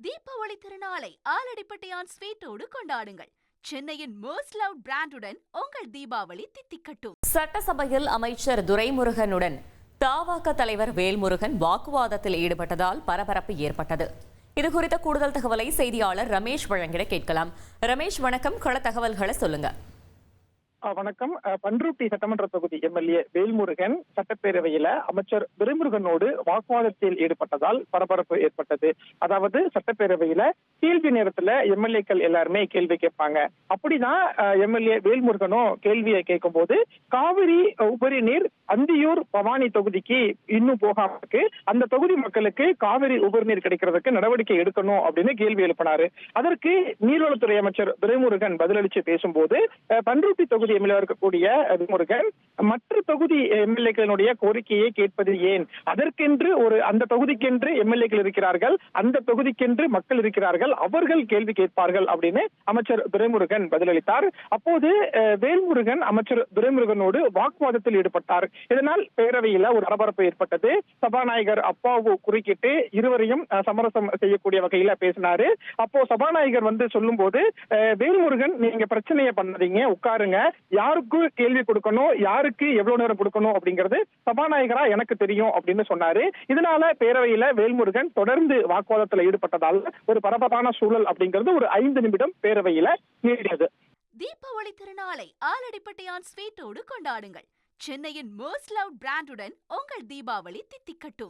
தீபாவளி திருநாளை ஆலடிப்பட்டியான் ஸ்வீட்டோடு கொண்டாடுங்கள். சென்னையின் மோஸ்ட் லவ்ட் பிராண்டுடன் உங்கள் தீபாவளி தித்திக்கட்டும். சட்டசபையில் அமைச்சர் துரைமுருகனுடன் தவாக தலைவர் வேல்முருகன் வாக்குவாதத்தில் ஈடுபட்டதால் பரபரப்பு ஏற்பட்டது. இதுகுறித்த கூடுதல் தகவலை செய்தியாளர் ரமேஷ் வழங்கிட கேட்கலாம். ரமேஷ், வணக்கம். கள தகவல்களை சொல்லுங்க. வணக்கம். பண்ருட்டி சட்டமன்ற தொகுதி எம்எல்ஏ வேல்முருகன் சட்டப்பேரவையில அமைச்சர் துரைமுருகனோடு வாக்குவாதத்தில் ஈடுபட்டதால் பரபரப்பு ஏற்பட்டது. அதாவது சட்டப்பேரவையில கேள்வி நேரத்துல எம்எல்ஏக்கள் எல்லாருமே கேள்வி கேட்பாங்க. அப்படிதான் எம்எல்ஏ வேல்முருகனும் கேள்வியை கேட்கும் போது காவிரி உபரி நீர் அந்தியூர் பவானி தொகுதிக்கு இன்னும் போகாம இருக்கு, அந்த தொகுதி மக்களுக்கு காவிரி உபரி நீர் கிடைக்கிறதுக்கு நடவடிக்கை எடுக்கணும் அப்படின்னு கேள்வி எழுப்பினாரு. அதற்கு நீர்வளத்துறை அமைச்சர் துரைமுருகன் பதிலளிச்சு பேசும்போது பண்ருட்டி தொகுதி எம்எல்ஏ இருக்கக்கூடிய முருகன் மற்ற தொகுதி எம்எல்ஏக்களுடைய கோரிக்கையை கேட்பது ஏன்? அதற்கென்று அந்த தொகுதிக்கென்று எம்எல்ஏக்கள் இருக்கிறார்கள், அந்த தொகுதிக்கென்று மக்கள் இருக்கிறார்கள், அவர்கள் கேள்வி கேட்பார்கள் அப்படின்னு அமைச்சர் துரைமுருகன் பதிலளித்தார். அப்போது வேல்முருகன் அமைச்சர் துரைமுருகனோடு வாக்குவாதத்தில் ஈடுபட்டார். இதனால் பேரவையில ஒரு பரபரப்பு ஏற்பட்டது. சபாநாயகர் அப்பாவு குறுக்கிட்டு இருவரையும் சமரசம் செய்யக்கூடிய வகையில பேசினாரு. அப்போ சபாநாயகர் சொல்லும் போது, வேல்முருகன் நீங்க பிரச்சனையை பண்ணாதீங்க, உட்காருங்க, யாருக்கு கேள்வி கொடுக்கணும், யாருக்கு எவ்வளவு நேரம் கொடுக்கணும் அப்படிங்கிறது சபாநாயகரா எனக்கு தெரியும் அப்படின்னு சொன்னாரு. இதனால பேரவையில வேல்முருகன் தொடர்ந்து வாக்குவாதத்தில் ஈடுபட்டதால் ஒரு பரபரப்பான சூழல் அப்படிங்கிறது ஒரு 5 நிமிடம் பேரவையில நீடியது. தீபாவளி திருநாளை ஆலடிப்பட்டியான் ஸ்வீட்டோடு கொண்டாடுங்கள். சென்னையின் மோஸ்ட் லவ்ட் பிராண்டுடன் உங்கள் தீபாவளி தித்திக்கட்டும்.